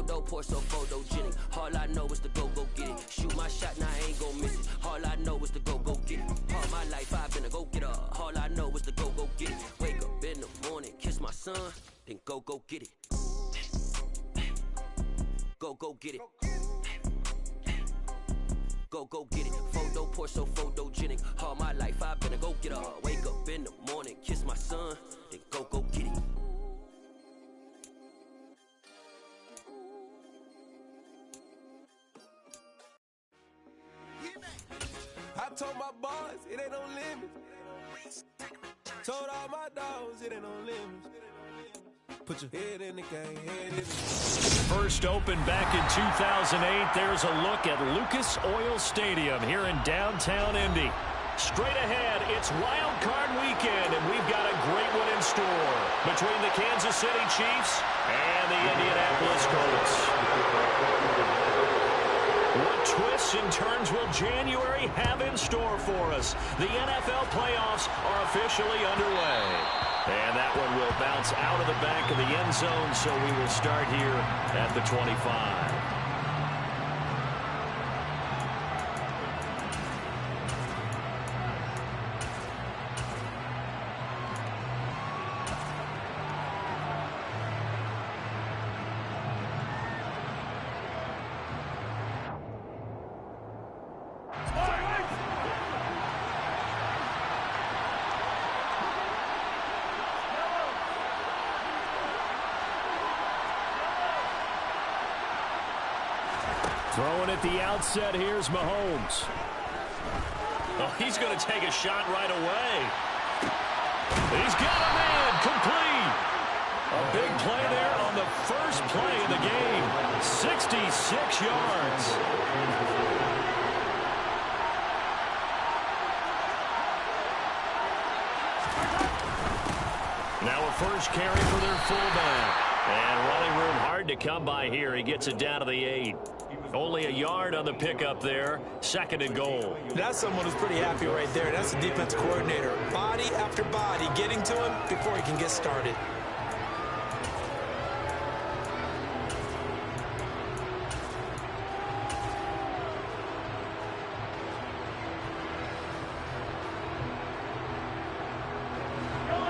Photo poor, so photogenic. All I know is to go get it. Shoot my shot, now I ain't gon' miss it. All I know is to go get it. All my life I've been a go-getter. All I know is to go get it. Wake up in the morning, kiss my son, then go get it. Go get it. Go get it. Photo poor, so photogenic. All my life I've been a go-getter. Wake up in the morning, kiss my son, then go get it. I told my boys it ain't no limits. Told all my dogs it ain't no limits. Put your head in the game, head in the game. First opened back in 2008. There's a look at Lucas Oil Stadium here in downtown Indy. Straight ahead, it's Wild Card Weekend, and we've got a great one in store between the Kansas City Chiefs and the Indianapolis Colts. What twists and turns will January have in store for us? The NFL playoffs are officially underway. And that one will bounce out of the back of the end zone, so we will start here at the 25. Throwing at the outset, here's Mahomes. Oh, he's going to take a shot right away. He's got a man, complete. A big play there on the first play of the game. 66 yards. Now a first carry for their fullback. And running room hard to come by here. He gets it down to the 8. Only a yard on the pickup there. 2nd and goal. That's someone who's pretty happy right there. That's the defensive coordinator. Body after body getting to him before he can get started.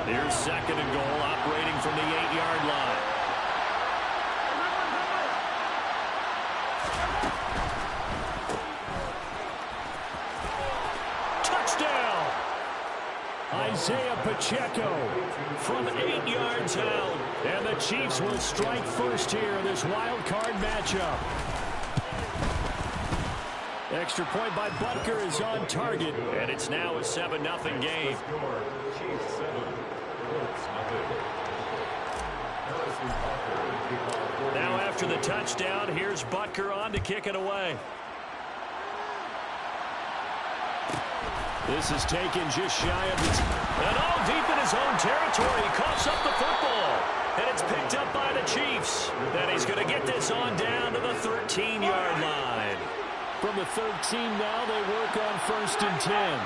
Here's 2nd and goal, operating from the 8-yard line. Isaiah Pacheco from 8 yards out. And the Chiefs will strike first here in this wild card matchup. Extra point by Butker is on target. And it's now a 7-0 game. Now after the touchdown, here's Butker on to kick it away. This is taken just shy of the... And all deep in his own territory. Coughs up the football. And it's picked up by the Chiefs. And he's going to get this on down to the 13-yard line. From the 13 now, they work on 1st and 10.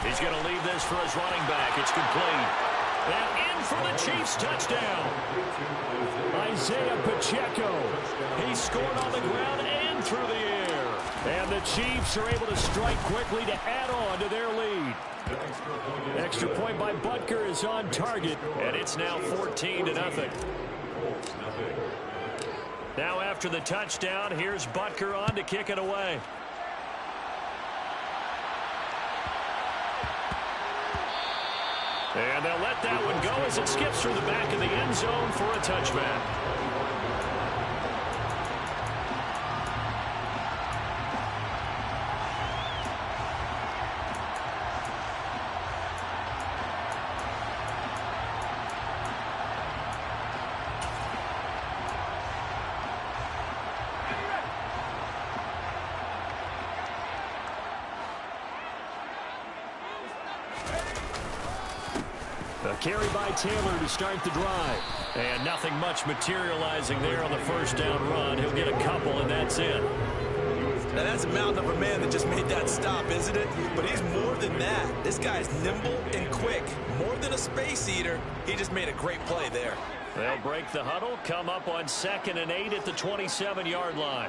He's going to leave this for his running back. It's complete. And in for the Chiefs touchdown. Isaiah Pacheco. He scored on the ground and through the air. And the Chiefs are able to strike quickly to add on to their lead. Extra point by Butker is on target. And it's now 14-0. Now after the touchdown, here's Butker on to kick it away. And they'll let that one go as it skips through the back of the end zone for a touchback. A carry by Taylor to start the drive. And nothing much materializing there on the first down run. He'll get a couple, and that's it. Now, that's a mountain of a man that just made that stop, isn't it? But he's more than that. This guy's nimble and quick. More than a space eater. He just made a great play there. They'll break the huddle, come up on 2nd and 8 at the 27-yard line.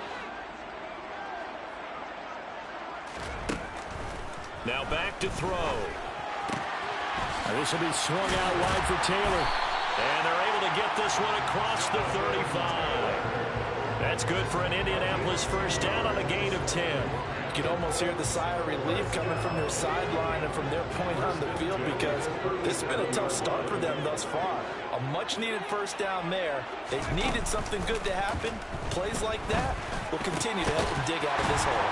Now back to throw. This will be swung out wide for Taylor. And they're able to get this one across the 35. That's good for an Indianapolis first down on a gain of 10. You can almost hear the sigh of relief coming from their sideline and from their point on the field, because this has been a tough start for them thus far. A much-needed first down there. They've needed something good to happen. Plays like that will continue to help them dig out of this hole.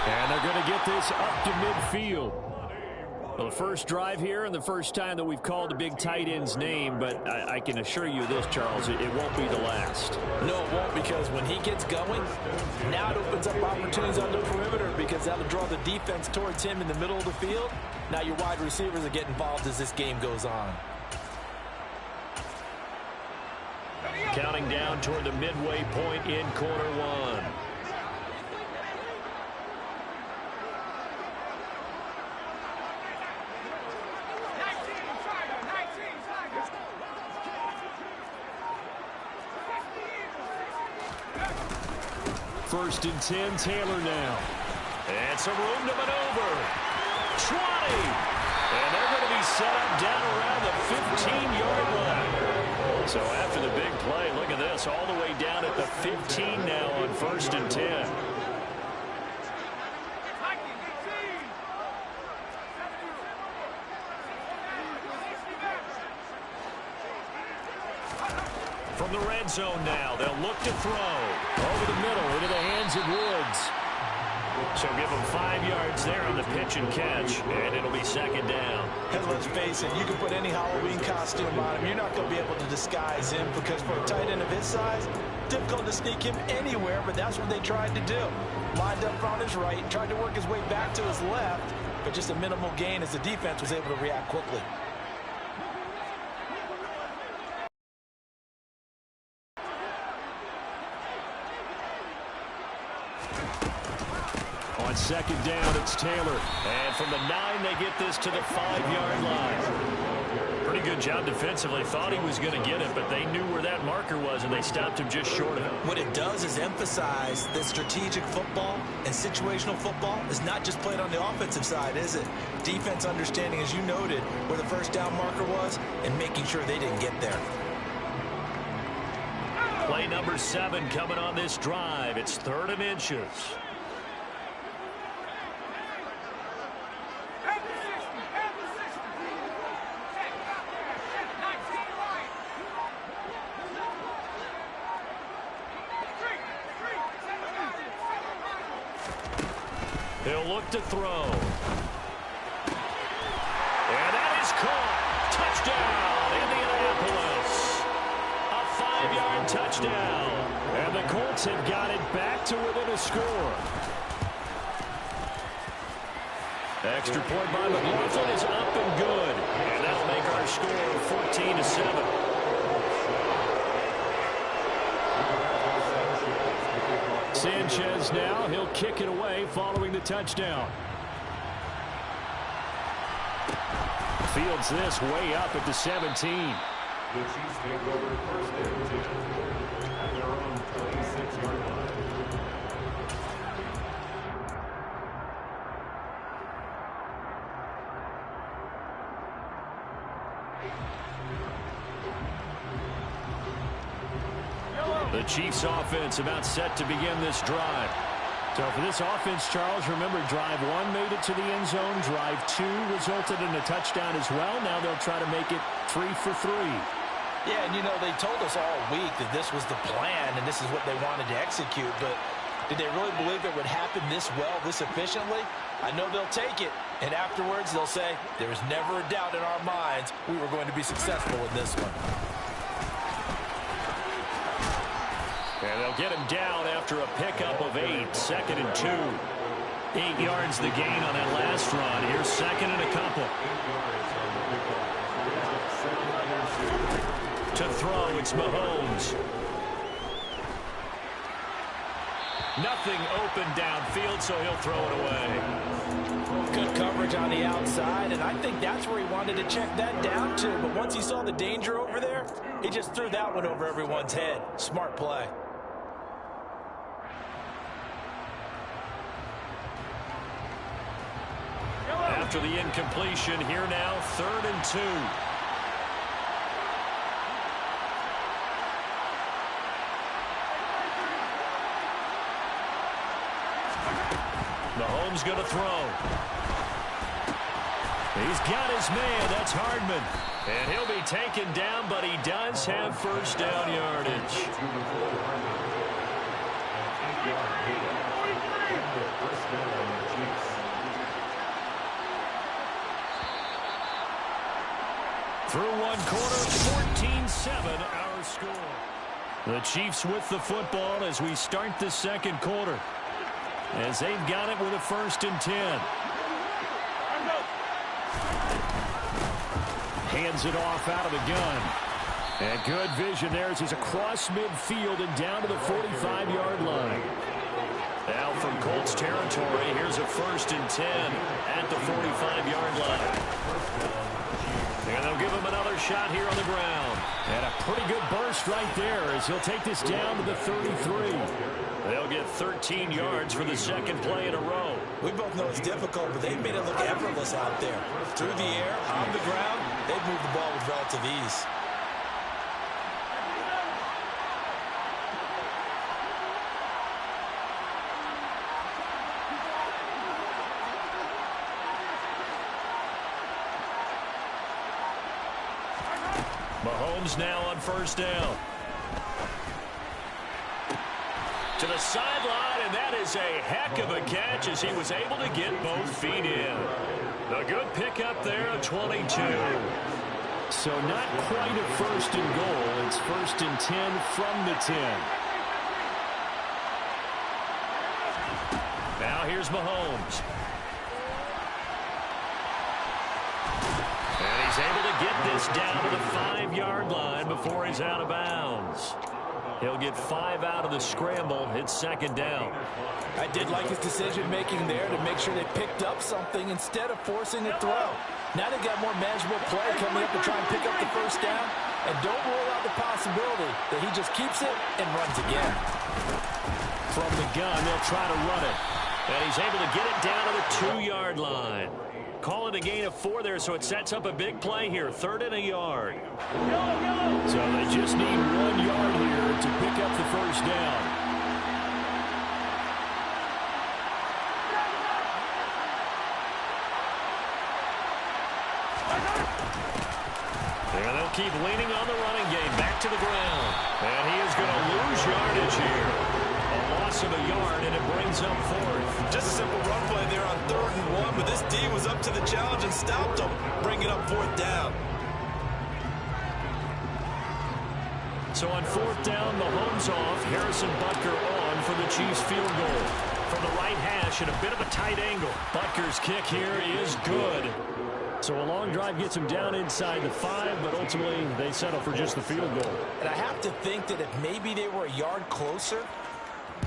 And they're going to get this up to midfield. Well, the first drive here and the first time that we've called the big tight end's name, but I can assure you this, Charles, it won't be the last. No, it won't, because when he gets going, now it opens up opportunities on the perimeter, because that'll draw the defense towards him in the middle of the field. Now your wide receivers are getting involved as this game goes on. Counting down toward the midway point in quarter one. First and 10, Taylor now. And some room to maneuver. 20. And they're going to be set up down around the 15-yard line. So after the big play, look at this, all the way down at the 15 now on 1st and 10. From the red zone now, they'll look to throw. Over the middle, into the hands of Woods. So give them 5 yards there on the pitch and catch, and it'll be 2nd down. And let's face it, you can put any Halloween costume on him. You're not going to be able to disguise him, because for a tight end of his size, difficult to sneak him anywhere, but that's what they tried to do. Lined up on his right, tried to work his way back to his left, but just a minimal gain as the defense was able to react quickly. On 2nd down, it's Taylor. And from the 9, they get this to the 5-yard line. Pretty good job defensively. Thought he was going to get it, but they knew where that marker was, and they stopped him just short of it. What it does is emphasize that strategic football and situational football is not just played on the offensive side, is it? Defense understanding, as you noted, where the first down marker was and making sure they didn't get there. Play number 7 coming on this drive. It's 3rd and inches. He'll look to throw. And that is caught. Touchdown, Indianapolis. A 5-yard touchdown. And the Colts have got it back to within a score. Extra point by McLaughlin is up and good. And that'll make our score 14-7. Sanchez now, he'll kick it away following the touchdown. Fields this way up at the 17. The Chiefs take over 1st and 10 at their own 26-yard line. The Chiefs offense about set to begin this drive. So for this offense, Charles, remember drive 1 made it to the end zone. Drive 2 resulted in a touchdown as well. Now they'll try to make it 3 for 3. Yeah, and you know, they told us all week that this was the plan and this is what they wanted to execute, but did they really believe it would happen this well, this efficiently? I know they'll take it, and afterwards they'll say, there was never a doubt in our minds we were going to be successful in this one. And they'll get him down after a pickup of 8, 2nd and 2. 8 yards the gain on that last run. Here's 2nd and a couple. To throw, it's Mahomes. Nothing open downfield, so he'll throw it away. Good coverage on the outside, and I think that's where he wanted to check that down to. But once he saw the danger over there, he just threw that one over everyone's head. Smart play. After the incompletion, here now, 3rd and 2. Mahomes going to throw. He's got his man. That's Hardman. And he'll be taken down, but he does have first down yardage. Through one quarter, 14-7 our score. The Chiefs with the football as we start the second quarter. As they've got it with a 1st and 10. Hands it off out of the gun. And good vision there as he's across midfield and down to the 45-yard line. Now from Colts territory, here's a 1st and 10 at the 45-yard line. And they'll give him another shot here on the ground. And a pretty good burst right there as he'll take this down to the 33. They'll get 13 yards for the second play in a row. We both know it's difficult, but they've made it look effortless out there. Through the air, on the ground, they've moved the ball with relative ease. Mahomes now on 1st down. To the sideline, and that is a heck of a catch as he was able to get both feet in. A good pickup there at 22. So not quite a 1st and goal. It's 1st and 10 from the 10. Now here's Mahomes. And he's able to get this down to the 5-yard line before he's out of bounds. He'll get 5 out of the scramble. It's 2nd down. I did like his decision-making there to make sure they picked up something instead of forcing a throw. Now they've got more manageable play coming up to try and pick up the 1st down. And don't rule out the possibility that he just keeps it and runs again. From the gun, they'll try to run it. And he's able to get it down to the 2-yard line. Call it a gain of 4 there, so it sets up a big play here. 3rd and a yard. So they just need 1 yard here to pick up the 1st down. And they'll keep leaning on the running game. Back to the ground. And he is going to lose yardage here. A loss of a yard, and it brings up 4th. Just a simple run play there on 3rd and 1, but this D was up to the challenge and stopped him, bringing up 4th down. So on 4th down, Mahomes off, Harrison Butker on for the Chiefs field goal. From the right hash at a bit of a tight angle. Butker's kick here is good. So a long drive gets him down inside the 5, but ultimately they settle for just the field goal. And I have to think that if maybe they were a yard closer,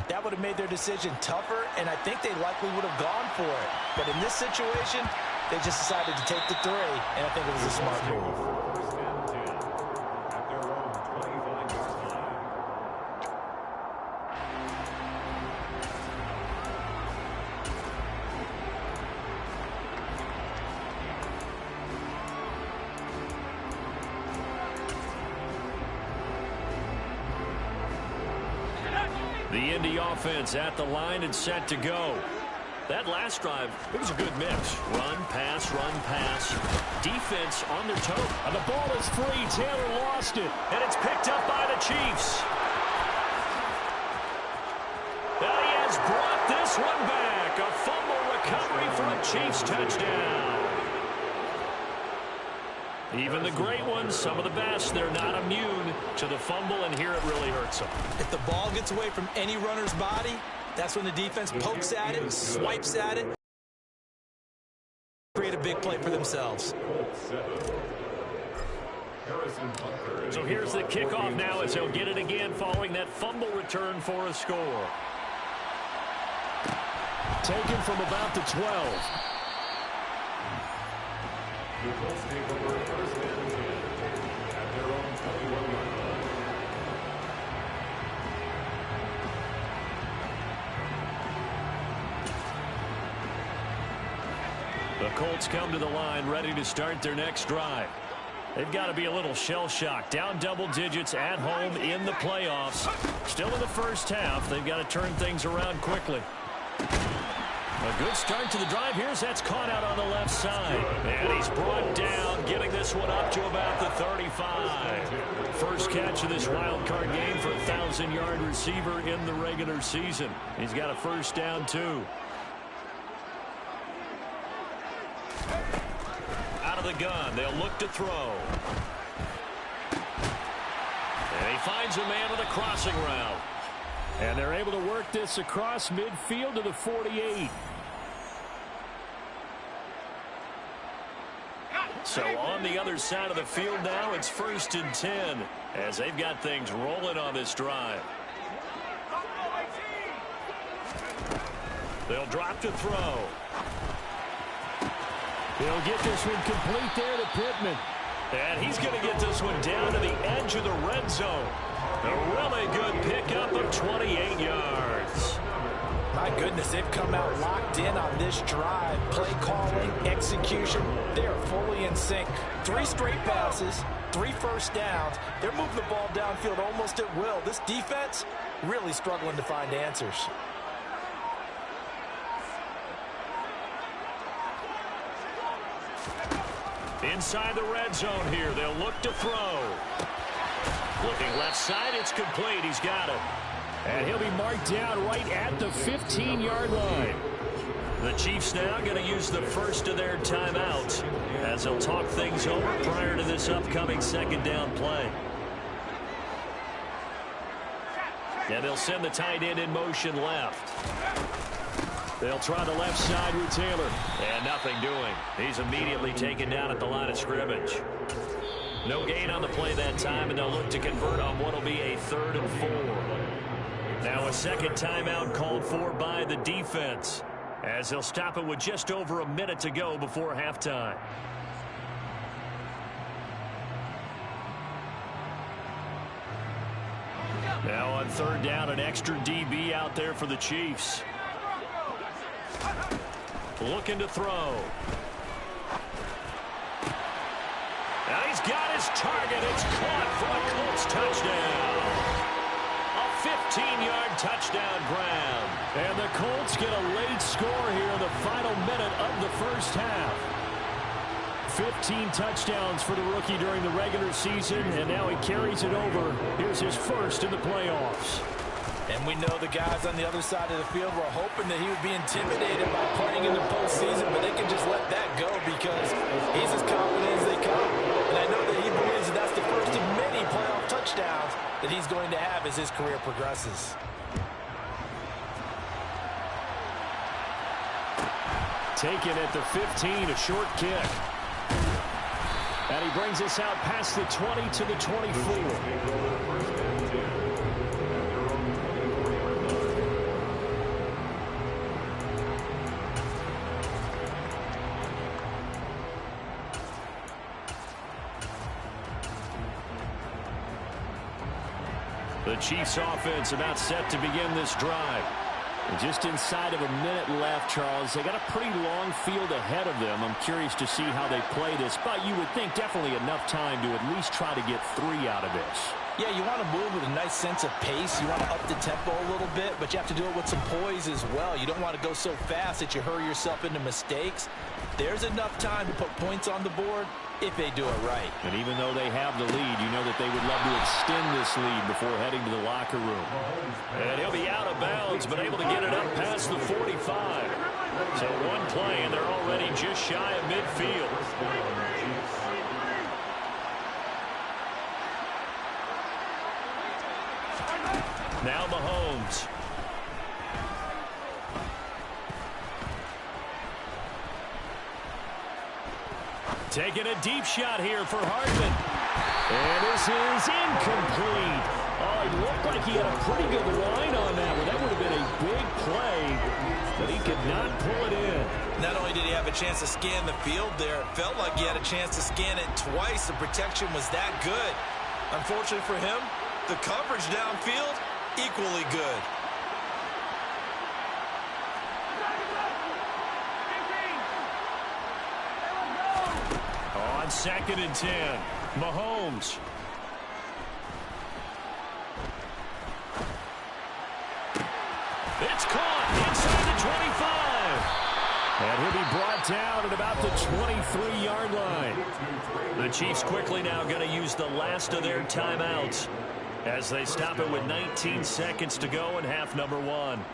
that would have made their decision tougher, and I think they likely would have gone for it. But in this situation, they just decided to take the 3, and I think it was a smart move. The Indy offense at the line and set to go. That last drive, it was a good mix. Run, pass, defense on their toe. And the ball is free. Taylor lost it. And it's picked up by the Chiefs. And he has brought this one back. A fumble recovery for a Chiefs touchdown. Even the great ones, some of the best, they're not immune to the fumble, and here it really hurts them. If the ball gets away from any runner's body, that's when the defense pokes at it, swipes at it, create a big play for themselves. So here's the kickoff now as they'll get it again following that fumble return for a score. taken from about the 12. The Colts take over first and 10 at their own 21-yard line. The Colts come to the line ready to start their next drive. They've got to be a little shell-shocked. Down double digits at home in the playoffs. Still in the first half. They've got to turn things around quickly. A good start to the drive. That's caught out on the left side. And he's brought down, getting this one up to about the 35. First catch of this wild card game for a 1,000-yard receiver in the regular season. He's got a first down, too. Out of the gun, they'll look to throw. And he finds a man with a crossing route. And they're able to work this across midfield to the 48. So on the other side of the field now, it's 1st and 10 as they've got things rolling on this drive. They'll drop to throw. He'll get this one complete there to Pittman. And he's going to get this one down to the edge of the red zone. A really good pickup of 28 yards. My goodness, they've come out locked in on this drive. Play calling, execution, they are fully in sync. 3 straight passes, 3 first downs. They're moving the ball downfield almost at will. This defense really struggling to find answers. Inside the red zone here, they'll look to throw. Looking left side, it's complete. He's got it. And he'll be marked down right at the 15-yard line. The Chiefs now going to use the first of their timeouts as they'll talk things over prior to this upcoming second down play. And they'll send the tight end in motion left. They'll try the left side with Taylor. And nothing doing. He's immediately taken down at the line of scrimmage. No gain on the play that time, and they'll look to convert on what will be a 3rd and 4. Now a second timeout called for by the defense as they'll stop it with just over a minute to go before halftime. Now on 3rd down, an extra DB out there for the Chiefs. Looking to throw. Now he's got his target. It's caught for a Colts touchdown. A 15-yard touchdown grab. And the Colts get a late score here in the final minute of the first half. 15 touchdowns for the rookie during the regular season, and now he carries it over. Here's his first in the playoffs. And we know the guys on the other side of the field were hoping that he would be intimidated by playing in the postseason, but they can just let that go because he's as confident as they come. And I know that he believes that that's the first of many playoff touchdowns that he's going to have as his career progresses. Taken at the 15, a short kick. And he brings us out past the 20 to the 24. The Chiefs offense about set to begin this drive. And just inside of a minute left, Charles. They got a pretty long field ahead of them. I'm curious to see how they play this, but you would think definitely enough time to at least try to get 3 out of this. Yeah, you want to move with a nice sense of pace. You want to up the tempo a little bit, but you have to do it with some poise as well. You don't want to go so fast that you hurry yourself into mistakes. There's enough time to put points on the board if they do it right. And even though they have the lead, you know that they would love to extend this lead before heading to the locker room. And he'll be out of bounds, but able to get it up past the 45. So one play, and they're already just shy of midfield. Now Mahomes. Taking a deep shot here for Hardman. And this is incomplete. Oh, he looked looked like he had a pretty good line on that one. That would have been a big play, but he could not pull it in. Not only did he have a chance to scan the field there, it felt like he had a chance to scan it twice. The protection was that good. Unfortunately for him, the coverage downfield, equally good. On 2nd and 10, Mahomes. It's caught inside the 25. And he'll be brought down at about the 23-yard line. The Chiefs quickly now going to use the last of their timeouts as they stop it with 19 seconds to go in half number 1.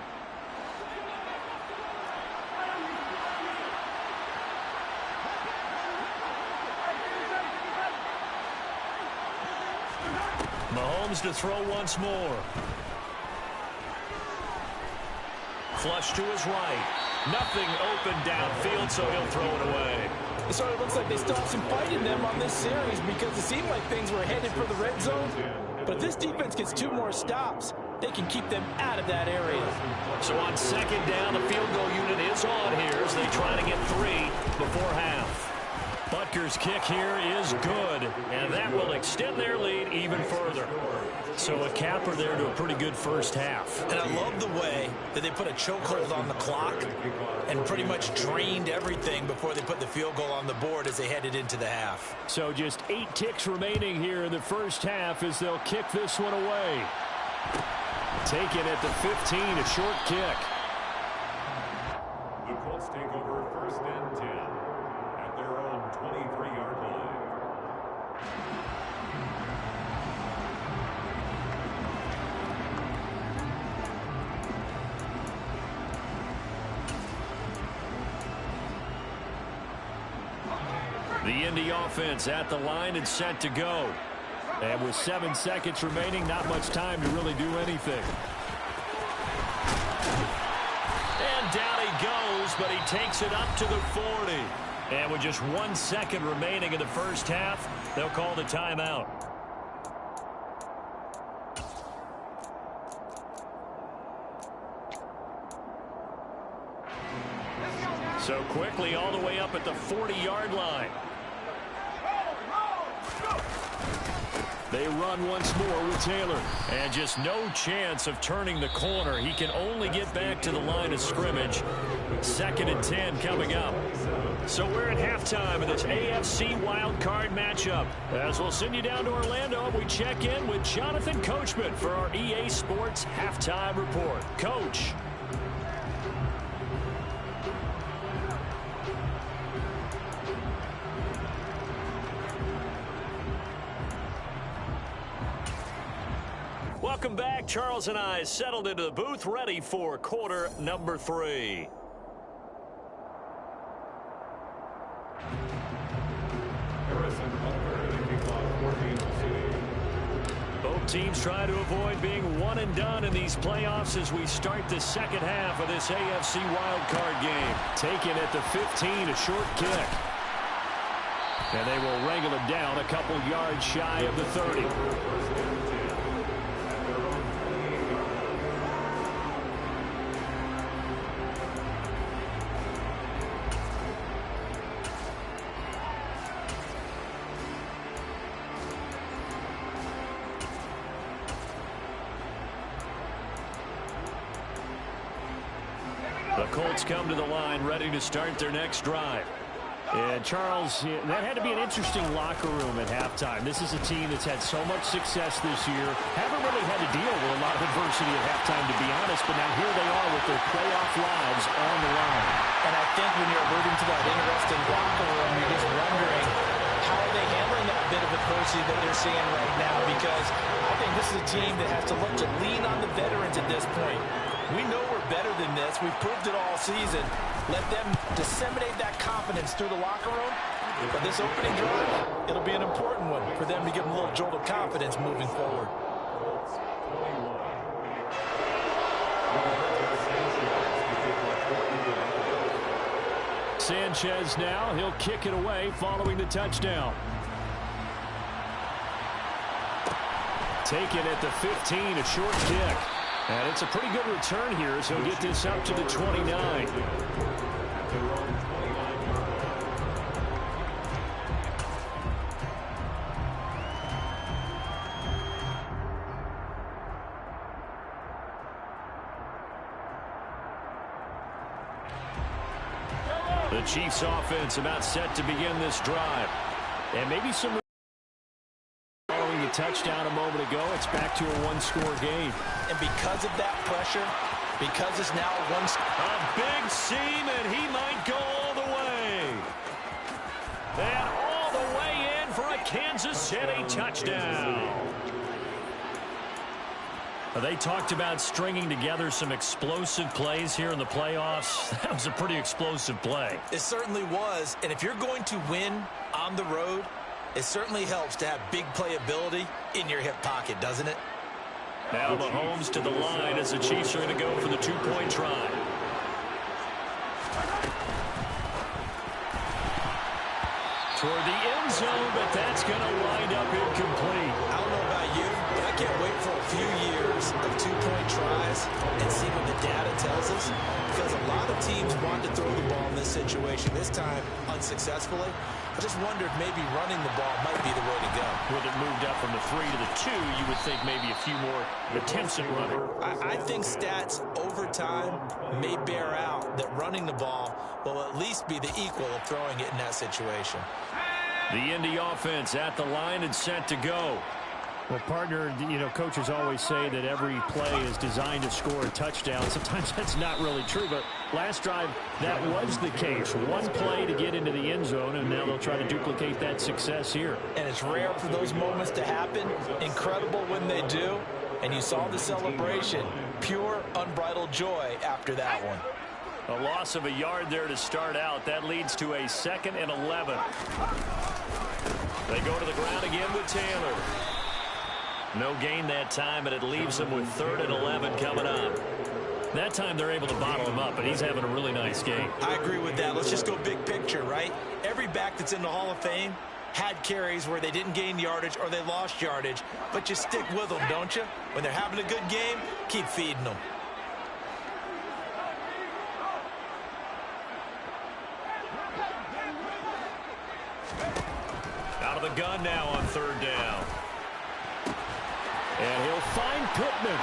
Mahomes to throw once more. Flush to his right. Nothing open downfield, so he'll throw it away. It sort of looks like they still have some fight in them on this series because it seemed like things were headed for the red zone. But if this defense gets 2 more stops, they can keep them out of that area. So on 2nd down, the field goal unit is on here as they try to get 3 before half. Butker's kick here is good, and that will extend their lead even further. So a capper there to a pretty good first half. And I love the way that they put a chokehold on the clock and pretty much drained everything before they put the field goal on the board as they headed into the half. So just 8 ticks remaining here in the first half as they'll kick this one away. Taken at the 15, a short kick. The Colts take over 1st and 10 at their own 23-yard line. The Indy offense at the line and set to go. And with 7 seconds remaining, not much time to really do anything. And down he goes, but he takes it up to the 40. And with just 1 second remaining in the first half, they'll call the timeout. So quickly all the way up at the 40-yard line. They run once more with Taylor. And just no chance of turning the corner. He can only get back to the line of scrimmage. 2nd and 10 coming up. So we're at halftime in this AFC wildcard matchup. As we'll send you down to Orlando, we check in with Jonathan Coachman for our EA Sports Halftime Report. Coach. Welcome back. Charles and I settled into the booth, ready for quarter number 3. Both teams try to avoid being one and done in these playoffs as we start the second half of this AFC wildcard game. Taken at the 15, a short kick. And they will wrangle it down a couple yards shy of the 30. The Colts come to the line ready to start their next drive. And Charles, that had to be an interesting locker room at halftime. This is a team that's had so much success this year. Haven't really had to deal with a lot of adversity at halftime, to be honest. But now here they are with their playoff lives on the line. And I think when you're alluding to that interesting locker room, you're just wondering how are they handling that bit of adversity that they're seeing right now. Because I think this is a team that has to look to lean on the veterans at this point. We know we're better than this. We've proved it all season. Let them disseminate that confidence through the locker room. But this opening drive, it'll be an important one for them to give them a little jolt of confidence moving forward. Sanchez now, he'll kick it away following the touchdown. taken at the 15, a short kick. And it's a pretty good return here, so he'll get this up to the 29. The Chiefs offense about set to begin this drive. And maybe some following the touchdown a moment ago, it's back to a one-score game. And because of that pressure, because it's now a big seam, and he might go all the way. And all the way in for a Kansas City touchdown. They talked about stringing together some explosive plays here in the playoffs. That was a pretty explosive play. It certainly was. And if you're going to win on the road, it certainly helps to have big playability in your hip pocket, doesn't it? Now Mahomes to the line as the Chiefs are going to go for the two-point try. Toward the end zone, but that's going to wind up incomplete. I don't know about you, but I can't wait for a few years of two-point tries and see what the data tells us, because a lot of teams want to throw the ball in this situation, this time unsuccessfully. I just wonder if maybe running the ball might be the way to go. With it moved up from the 3 to the 2, you would think maybe a few more attempts at running. I think stats over time may bear out that running the ball will at least be the equal of throwing it in that situation. The Indy offense at the line and set to go. Well, partner, coaches always say that every play is designed to score a touchdown. Sometimes that's not really true, but last drive, that was the case. One play to get into the end zone, and now they'll try to duplicate that success here. And it's rare for those moments to happen. Incredible when they do. And you saw the celebration. Pure, unbridled joy after that one. A loss of a yard there to start out. That leads to a 2nd and 11. They go to the ground again with Taylor. No gain that time, and it leaves them with 3rd and 11 coming up. That time they're able to bottle him up, and he's having a really nice game. I agree with that. Let's just go big picture, right? Every back that's in the Hall of Fame had carries where they didn't gain yardage or they lost yardage, but you stick with them, don't you? When they're having a good game, keep feeding them. Out of the gun now on 3rd down. And he'll find Pittman.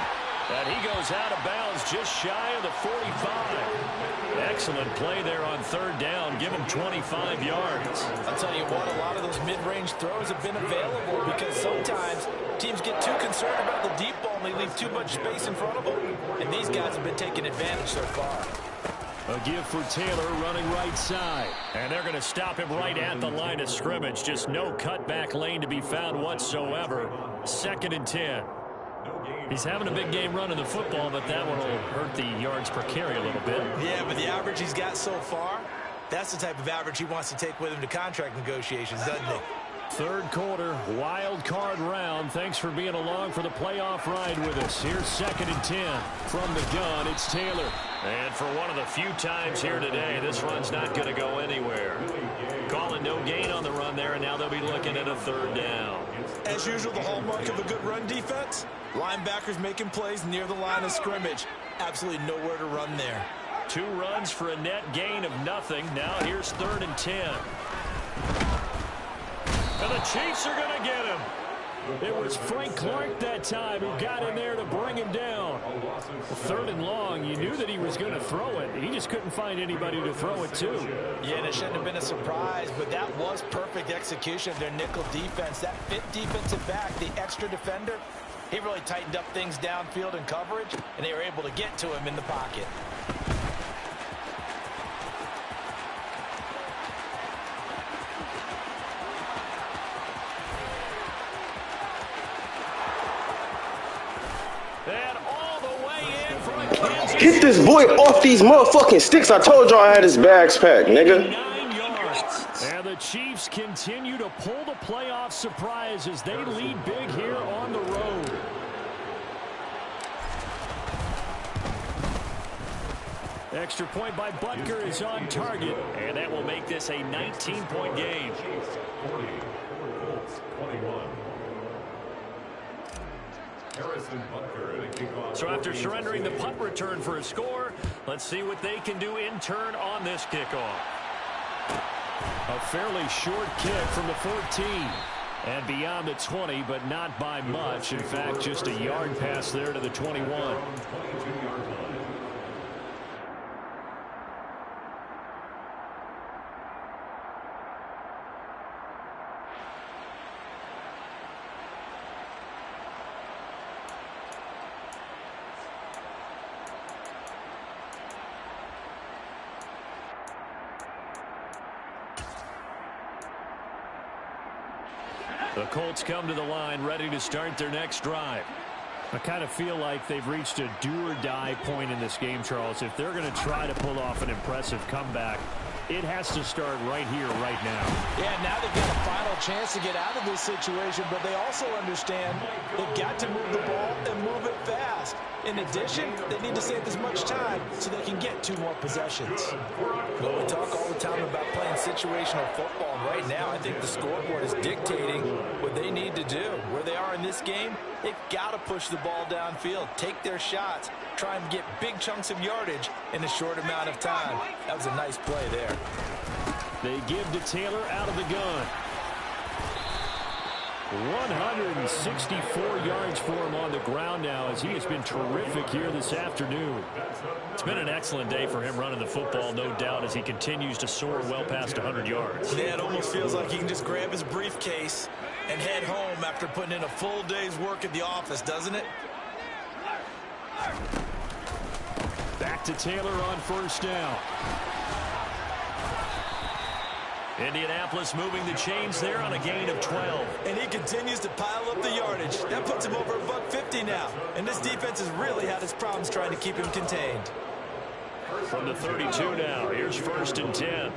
And he goes out of bounds just shy of the 45. Excellent play there on 3rd down. Give him 25 yards. I'll tell you what, a lot of those mid-range throws have been available because sometimes teams get too concerned about the deep ball and they leave too much space in front of them. And these guys have been taking advantage so far. A give for Taylor running right side. And they're going to stop him right at the line of scrimmage. Just no cutback lane to be found whatsoever. 2nd and 10. He's having a big game running the football, but that one will hurt the yards per carry a little bit. Yeah, but the average he's got so far, that's the type of average he wants to take with him to contract negotiations, doesn't he? 3rd quarter, wild card round. Thanks for being along for the playoff ride with us. Here's 2nd and 10. From the gun, it's Taylor. And for one of the few times here today, this run's not going to go anywhere. Calling no gain on the run there, and now they'll be looking at a 3rd down. As usual, the hallmark of a good run defense, linebackers making plays near the line of scrimmage. Absolutely nowhere to run there. 2 runs for a net gain of nothing. Now here's 3rd and 10. And the Chiefs are going to get him. It was Frank Clark that time who got in there to bring him down. 3rd and long, you knew that he was going to throw it. He just couldn't find anybody to throw it to. Yeah, and it shouldn't have been a surprise, but that was perfect execution of their nickel defense. That 5th defensive back, the extra defender, he really tightened up things downfield in coverage, and they were able to get to him in the pocket. Get this boy off these motherfucking sticks. I told y'all I had his bags packed, nigga. 9 yards. And the Chiefs continue to pull the playoff surprise as they lead big here on the road. Extra point by Butker is on target. And that will make this a 19-point game. 40, 21. So after surrendering the punt return for a score, let's see what they can do in turn on this kickoff. A fairly short kick from the 14. And beyond the 20, but not by much. In fact, just a yard pass there to the 21. The Colts come to the line, ready to start their next drive. I kind of feel like they've reached a do-or-die point in this game, Charles. If they're going to try to pull off an impressive comeback, it has to start right here, right now. Yeah, now they've got a final chance to get out of this situation, but they also understand they've got to move the ball and move it fast. In addition, they need to save as much time so they can get 2 more possessions. Well, we talk all the time about playing situational football. Right now, I think the scoreboard is dictating what they need to do. Where they are in this game, they've got to push the ball downfield, take their shots, try and get big chunks of yardage in a short amount of time. That was a nice play there. They give to Taylor out of the gun. 164 yards for him on the ground now as he has been terrific here this afternoon. It's been an excellent day for him running the football, no doubt, as he continues to soar well past 100 yards. Yeah, it almost feels like he can just grab his briefcase and head home after putting in a full day's work at the office, doesn't it? Back to Taylor on first down. Indianapolis moving the chains there on a gain of 12. And he continues to pile up the yardage. That puts him over $150 now. And this defense has really had its problems trying to keep him contained. From the 32 now, here's 1st and 10.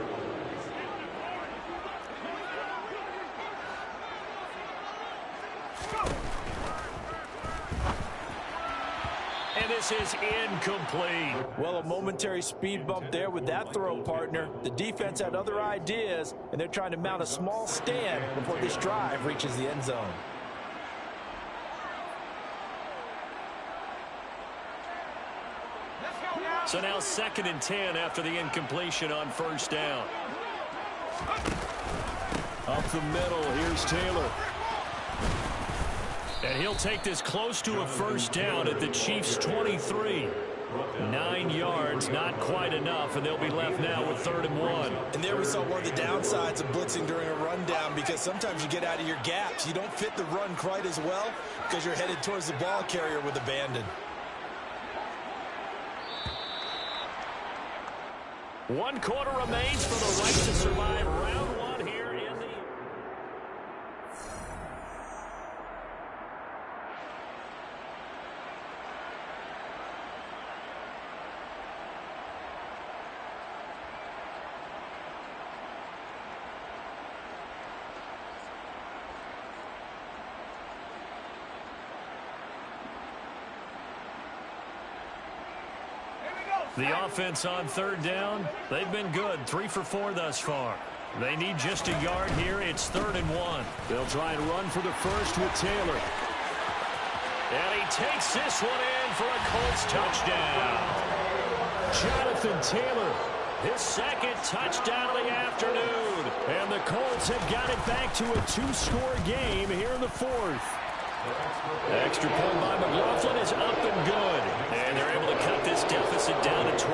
And this is incomplete. Well, a momentary speed bump there with that throw, partner. The defense had other ideas, and they're trying to mount a small stand before this drive reaches the end zone. So now 2nd and 10 after the incompletion on first down. Up the middle, here's Taylor. And he'll take this close to a first down at the Chiefs' 23. 9 yards, not quite enough, and they'll be left now with 3rd and 1. And there we saw one of the downsides of blitzing during a rundown, because sometimes you get out of your gaps. You don't fit the run quite as well because you're headed towards the ball carrier with abandon. 1 quarter remains for the right to survive round 1 here in the... The offense on 3rd down, they've been good. 3 for 4 thus far. They need just a yard here. It's 3rd and 1. They'll try and run for the first with Taylor. And he takes this one in for a Colts touchdown. Jonathan Taylor. His 2nd touchdown of the afternoon. And the Colts have got it back to a 2-score game here in the 4th. Extra point by McLaughlin is up and good. And they're able to cut this deficit down to 12.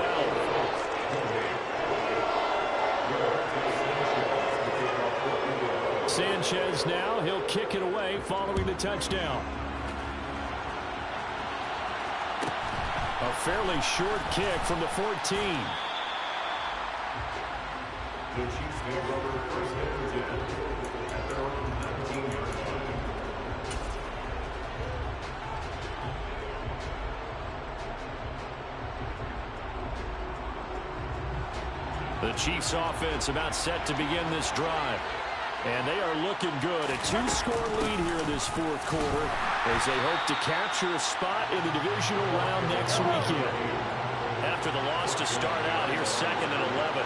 Sanchez now, he'll kick it away following the touchdown. A fairly short kick from the 14. The Chiefs take over 1st and 10 at their own 19-yard line. The Chiefs offense about set to begin this drive. And they are looking good. A 2-score lead here in this 4th quarter as they hope to capture a spot in the divisional round next weekend. After the loss to start out, here's 2nd and 11.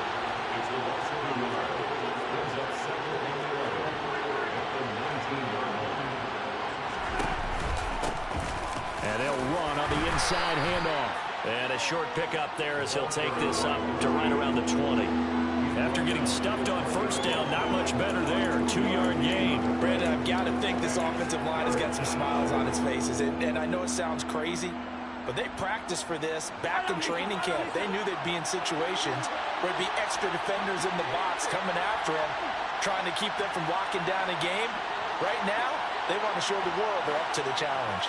And they'll run on the inside handoff. And a short pickup there as he'll take this up to right around the 20. After getting stuffed on first down, not much better there. 2-yard gain. Brandon, I've got to think this offensive line has got some smiles on its faces. And I know it sounds crazy, but they practiced for this back in training camp. They knew they'd be in situations where there'd be extra defenders in the box coming after them, trying to keep them from locking down a game. Right now, they want to show the world they're up to the challenge.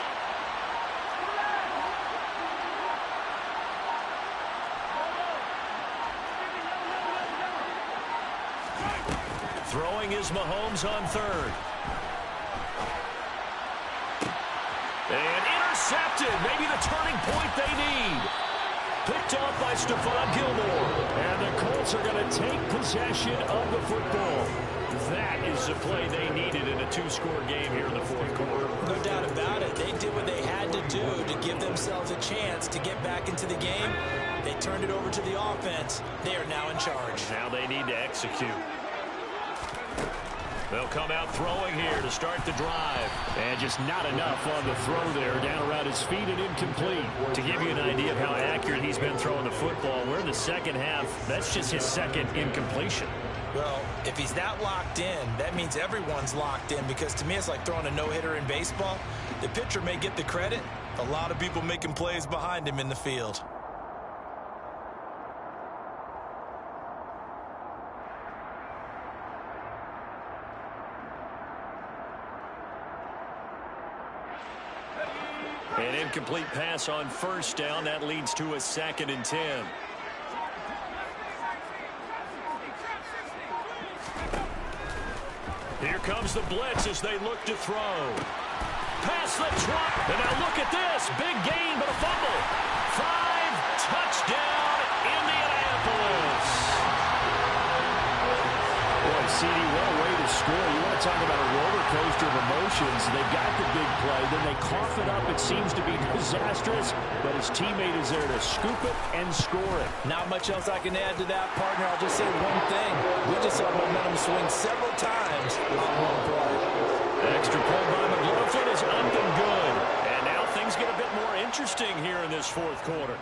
Throwing is Mahomes on third. And intercepted. Maybe the turning point they need. Picked off by Stephon Gilmore. And the Colts are going to take possession of the football. That is the play they needed in a 2-score game here in the fourth quarter. No doubt about it. They did what they had to do to give themselves a chance to get back into the game. They turned it over to the offense. They are now in charge. Now they need to execute. They'll come out throwing here to start the drive. And just not enough on the throw there. Down around his feet and incomplete. To give you an idea of how accurate he's been throwing the football, we're in the second half. That's just his second incompletion. Well, if he's that locked in, that means everyone's locked in, because to me it's like throwing a no-hitter in baseball. The pitcher may get the credit. A lot of people making plays behind him in the field. An incomplete pass on first down. That leads to a 2nd and 10. Here comes the blitz as they look to throw. Pass the trap. And now look at this. Big gain, but a fumble. 5, touchdown, Indianapolis. Boy, CD, what a way to score. You want to talk about a roller coaster of emotions. They've got the big play, then they cough it up. It seems to be disastrous, but his teammate is there to scoop it and score it. Not much else I can add to that, partner. I'll just say one thing. We just saw momentum swing several times on one play. Extra point by McLaughlin is up and good. And now things get a bit more interesting here in this fourth quarter.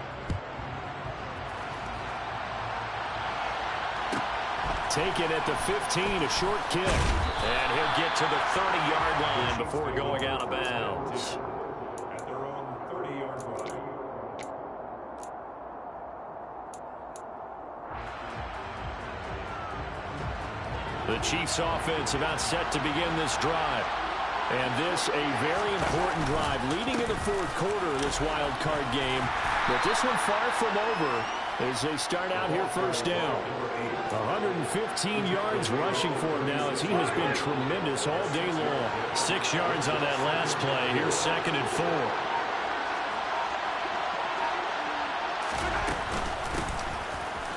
Taken at the 15, a short kick. And he'll get to the 30-yard line before going out of bounds. At their own 30-yard line. The Chiefs offense about set to begin this drive. And this a very important drive leading in the fourth quarter of this wild card game. But this one far from over as they start out here first down. 115 yards rushing for him now as he has been tremendous all day long. 6 yards on that last play. Here's 2nd and 4.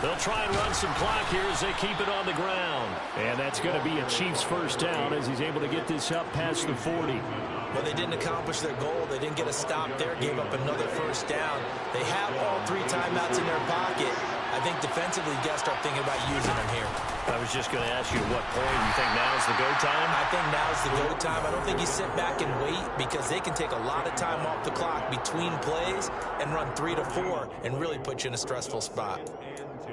They'll try and run some clock here as they keep it on the ground. And that's going to be a Chiefs first down as he's able to get this up past the 40. Well, they didn't accomplish their goal. They didn't get a stop there, gave up another first down. They have all 3 timeouts in their pocket. I think defensively, you got to start thinking about using them here. I was just going to ask you at what point you think now's the go time? I think now's the go time. I don't think you sit back and wait, because they can take a lot of time off the clock between plays and run 3 to 4 and really put you in a stressful spot.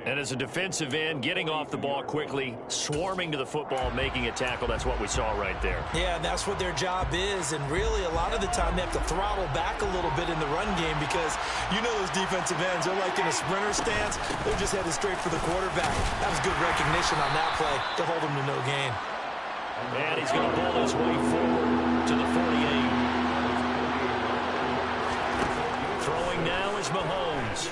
And as a defensive end, getting off the ball quickly, swarming to the football, making a tackle, that's what we saw right there. Yeah, and that's what their job is. And really, a lot of the time, they have to throttle back a little bit in the run game, because you know those defensive ends, they're like in a sprinter stance. They're just headed straight for the quarterback. That was good recognition on that play to hold him to no gain. And he's going to ball his way forward to the 48. Throwing now is Mahomes.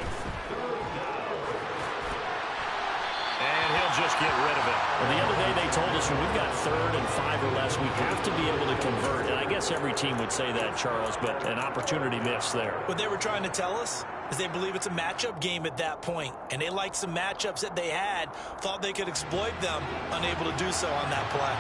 And he'll just get rid of it. Well, the other day they told us when we've got 3rd and 5 or less, we have to be able to convert. And I guess every team would say that, Charles, but an opportunity missed there. What they were trying to tell us is they believe it's a matchup game at that point. And they liked some matchups that they had, thought they could exploit them, unable to do so on that play.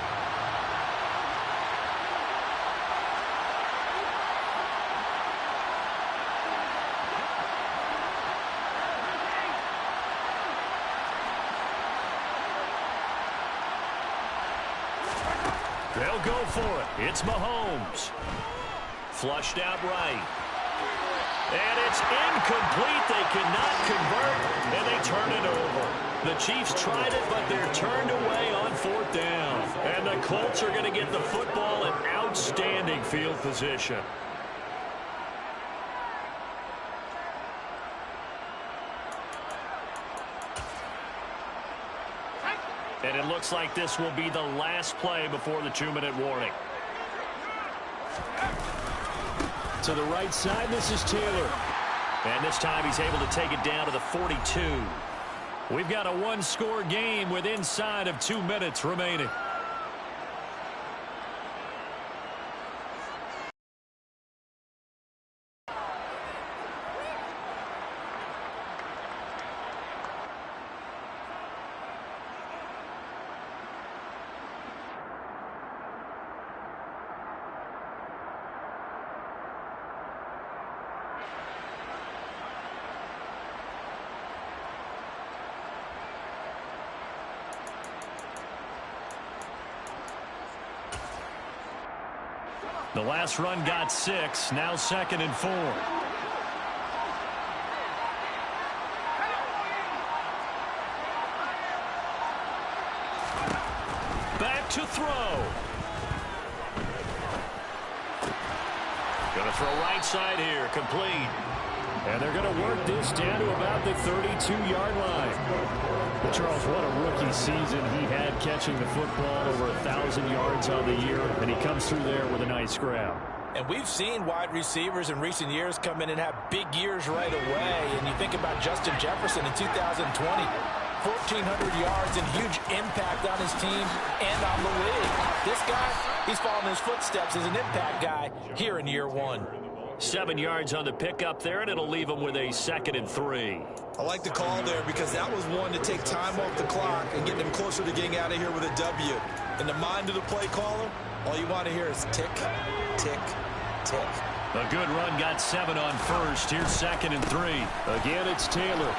They'll go for it. It's Mahomes. Flushed out right. And it's incomplete. They cannot convert, and they turn it over. The Chiefs tried it, but they're turned away on 4th down. And the Colts are going to get the football in outstanding field position. And it looks like this will be the last play before the 2-minute warning. To the right side, this is Taylor. And this time he's able to take it down to the 42. We've got a one-score game with inside of 2 minutes remaining. The last run got 6. Now 2nd and 4. Back to throw. Going to throw right side here. Complete. And they're going to work this down to about the 32-yard line. But Charles, what a rookie season he had catching the football, over 1,000 yards on the year, and he comes through there with a nice grab. And we've seen wide receivers in recent years come in and have big years right away. And you think about Justin Jefferson in 2020, 1,400 yards and huge impact on his team and on the league. This guy, he's following his footsteps as an impact guy here in year 1. 7 yards on the pickup there, and it'll leave him with a 2nd and 3. I like the call there because that was one to take time off the clock and get them closer to getting out of here with a W. In the mind of the play caller, all you want to hear is tick, tick, tick. A good run got 7 on 1st. Here's 2nd and 3. Again, it's Taylor.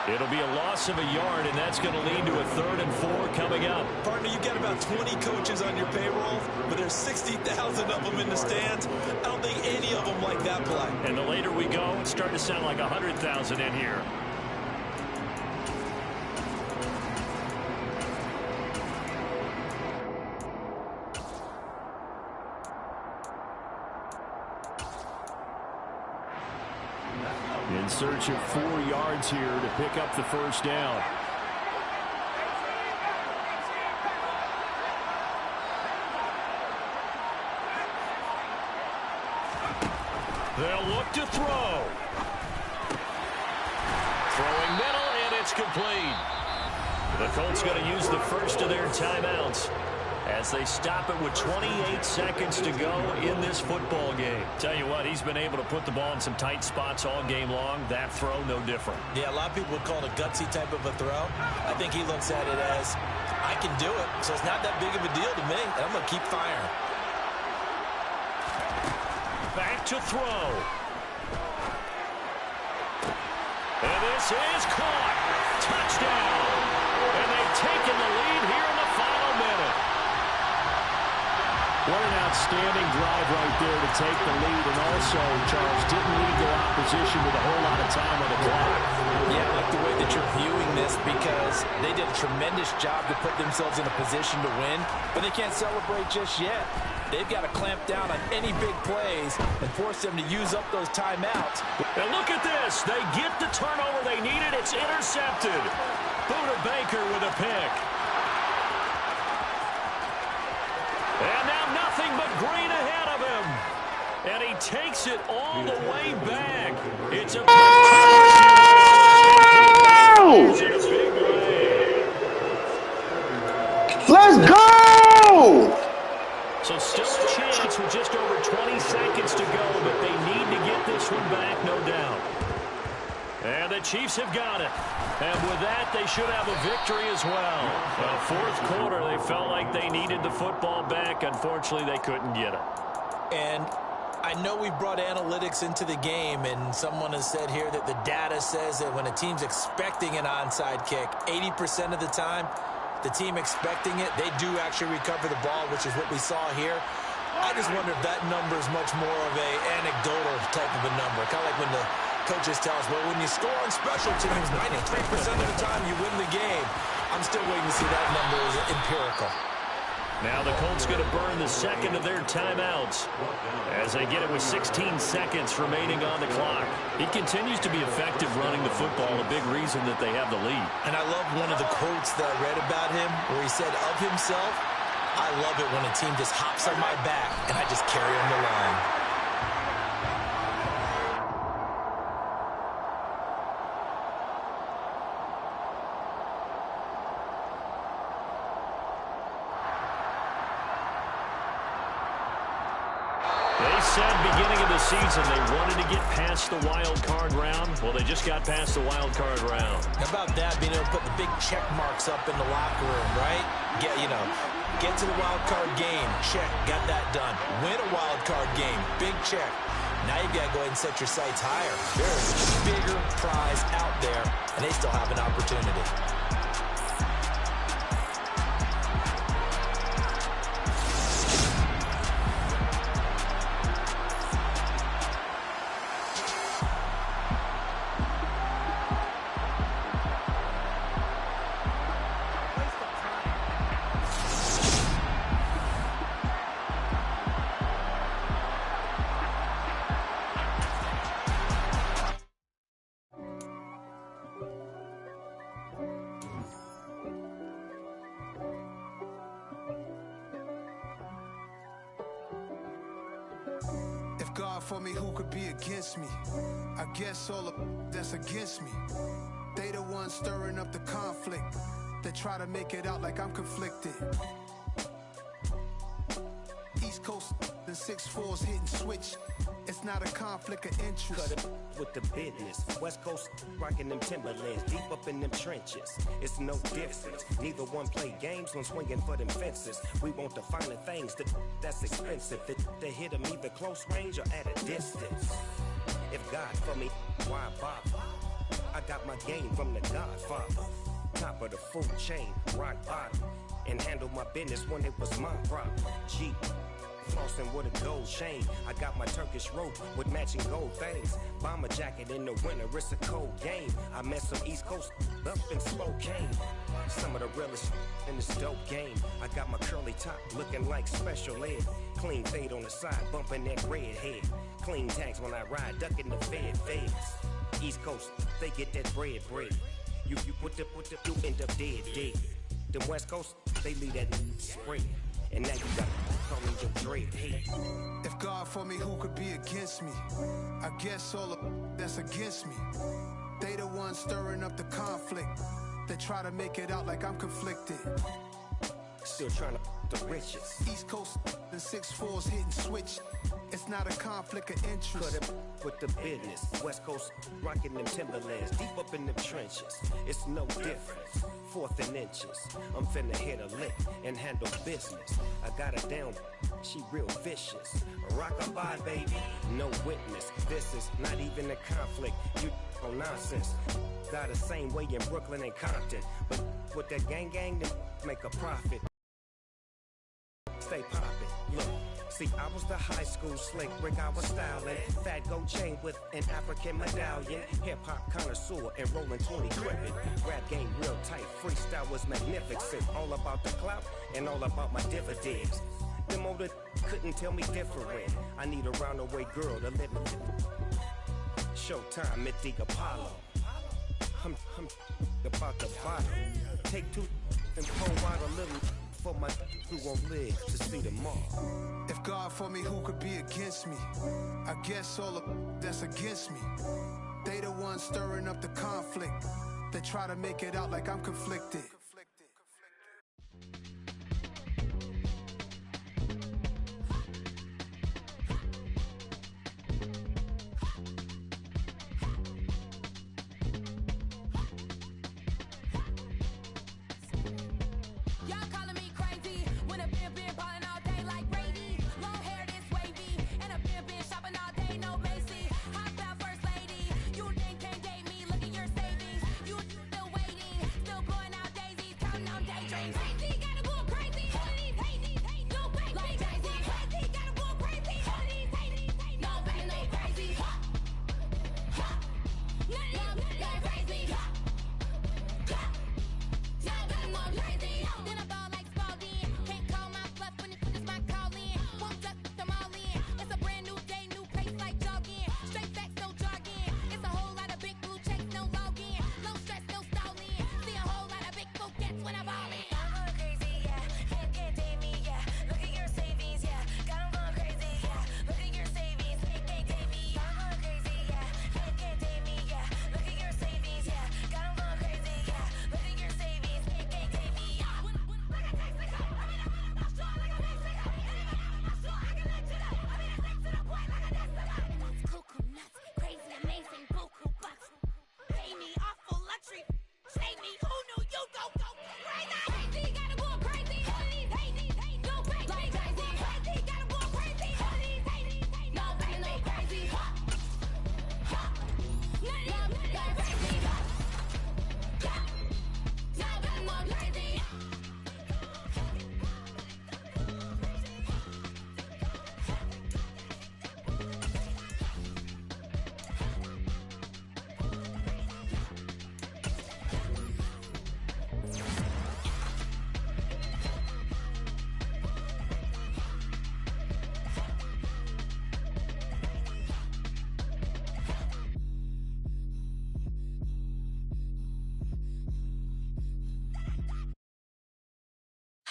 It'll be a loss of a yard, and that's going to lead to a 3rd and 4 coming up. Partner, you got about 20 coaches on your payroll, but there's 60,000 of them in the stands. I don't think any of them like that play. And the later we go, it's starting to sound like 100,000 in here. In search of 4 yards here to pick up the 1st down. They'll look to throw. Throwing middle, and it's complete. The Colts going to use the first of their timeouts as they stop it with 28 seconds to go in this football game. Tell you what, he's been able to put the ball in some tight spots all game long. That throw, no different. Yeah, a lot of people would call it a gutsy type of a throw. I think he looks at it as, I can do it, so it's not that big of a deal to me, and I'm going to keep firing. Back to throw. And this is caught. Touchdown. And they've taken the lead here in the final minute. What an outstanding drive right there to take the lead, and also, Charles, didn't lead their opposition with a whole lot of time on the clock. Yeah, I like the way that you're viewing this because they did a tremendous job to put themselves in a position to win, but they can't celebrate just yet. They've got to clamp down on any big plays and force them to use up those timeouts. And look at this. They get the turnover they needed. It's intercepted. Buda Baker with a pick. And now nothing but green ahead of him. And he takes it all the way back. It's a Let's go! So still a chance with just over 20 seconds to go, but they need to get this one back, no doubt. And the Chiefs have got it. And with that, they should have a victory as well. Well, 4th quarter, they felt like they needed the football back. Unfortunately, they couldn't get it. And I know we brought analytics into the game, and someone has said here that the data says that when a team's expecting an onside kick, 80% of the time, the team expecting it, they do actually recover the ball, which is what we saw here. I just wonder if that number is much more of a anecdotal type of a number. Kind of like when the coaches tell us, well, when you score on special teams, 93% of the time you win the game. I'm still waiting to see that number as empirical. Now the Colts going to burn the second of their timeouts as they get it with 16 seconds remaining on the clock. He continues to be effective running the football, a big reason that they have the lead. And I love one of the quotes that I read about him where he said of himself, I love it when a team just hops on my back and I just carry them the line. Beginning of the season, they wanted to get past the wild card round. Well, they just got past the wild card round. How about that, being able to put the big check marks up in the locker room, right? Get to the wild card game. Check, got that done. Win a wild card game. Big check. Now you got to go ahead and set your sights higher. There's a bigger prize out there, and they still have an opportunity. God for me, who could be against me? I guess all of that's against me. They the ones stirring up the conflict. They try to make it out like I'm conflicted. East Coast and 6'4's hitting switch. It's not a conflict of interest. Cut it with the business. West Coast rocking them Timberlands, deep up in them trenches. It's no difference. Neither one play games when swinging for them fences. We want the finer things that's expensive. They hit them either close range or at a distance. If God for me, why bother? I got my game from the Godfather. Top of the food chain, rock bottom. And handle my business when it was my problem. G. Flossing with a gold chain. I got my Turkish rope with matching gold things. Bomber jacket in the winter, it's a cold game. I met some East Coast up in Spokane. Some of the realest in this dope game. I got my curly top looking like special ed. Clean fade on the side, bumping that red head. Clean tags when I ride, ducking the feds. East Coast, they get that bread. You you end up dead. Them West Coast, they leave that spread. And now you got calling your dread hate. If God for me, who could be against me? I guess all of that's against me. They the ones stirring up the conflict. They try to make it out like I'm conflicted. Still trying to the riches. East Coast and 6'4's hitting switch. It's not a conflict of interest. Cut it with the business. West Coast rocking them Timberlands, deep up in them trenches. It's no difference. 4th and inches. I'm finna hit a lick and handle business. I got her down. She real vicious. Rock-a-bye, baby. No witness. This is not even a conflict. You on nonsense. Got the same way in Brooklyn and Compton. But with that gang, then make a profit. Stay poppin'. Look. See, I was the high school slick Rick, I was styling. Fat gold chain with an African medallion. Hip-hop connoisseur and rolling 20 crippin'. Rap game real tight, freestyle was magnificent. All about the clout and all about my dividends. Them older couldn't tell me different. I need a roundaway girl to live with. Showtime at the Apollo. I'm about the bottom. Take 2 and pour out a little for my who won't live to see tomorrow. If God for me, who could be against me? I guess all of that's against me. They the ones stirring up the conflict. They try to make it out like I'm conflicted. Daisy.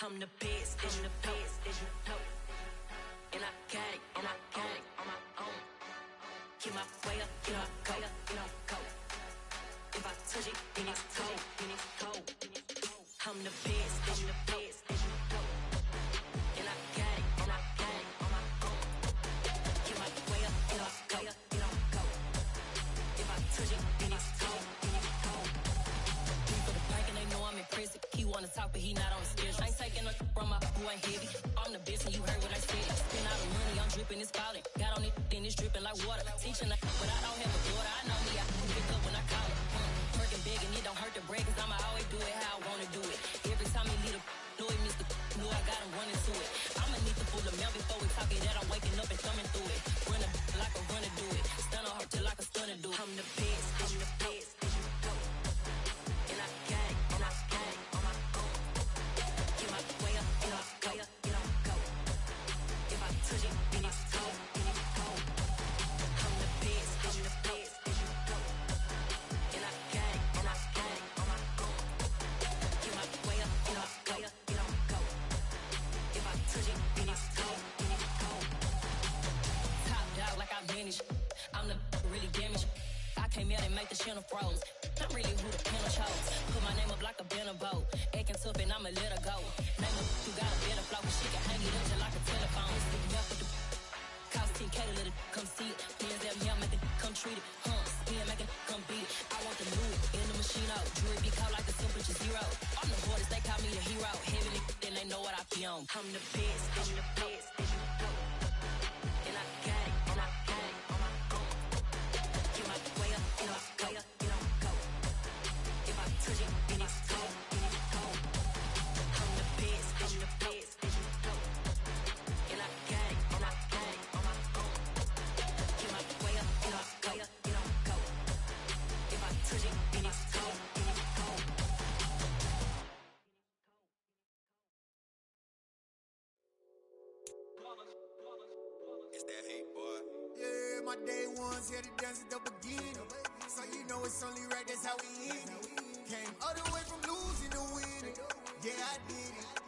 I'm the best, I'm the best, as you know. And I can't on my own. Get my way up, get my go. If I touch it, then it's cold. I'm the best, as you know. And I can't on my own. Get my way up, get my go. If I touch it, then it's cold. For the bank and they know I'm impressive. He wanna talk, but he not on the schedule. I ain't taking a from my boy heavy. I'm the best, and you heard what I said. Spend all the money, I'm dripping, it's falling. Got on it, then it's dripping like water. Teaching like, but I don't have a daughter. I know me, I can pick up when I call it. Working big, and it don't hurt to break, cause I'ma always do it how I wanna do it. Every time he lead a know it, Mr. Know I got him running to it. I'ma need the full amount before we talk it that I'm waking up and coming through it. Run a like a runner do it. Stun on her till like a stunner do it. I'm the best, I'm the best. And I can't on my own. Get my way up, get my go. If I touch it, then it's cold. I'm the best, I'm the best. And I can't on my own. Get my way up, get my go. If I touch it, then it's cold. Top dog like I manage. I'm the really damaged. I came out and make the channel froze. I'm really who the panel chose. Put my name up like a banner boat. Acting tough and I'ma let her go. Name her, you got a better flow. She can hang it up just like a telephone. Stick me up with the cost 10K to let it come see it. Hands at me, I make it come treat it. Spin, make it come beat it. I want the new in the machine out. Jewelry be called like the temperature zero. I'm the hardest, they call me a hero. Heavy then they know what I be on. I'm the best, I'm the best. And I can't on my own. Get my way up, get my go. If I touch it, then it's cold. I'm the best, I'm the best. And I can't on my own. Get my way up, get my go. If I touch it, then it's cold. It's that hate, boy. Yeah, my day ones here to dance at the beginning. So you know it's only right, that's how we end it. Came all the way from losing to winning. Yeah, I did it.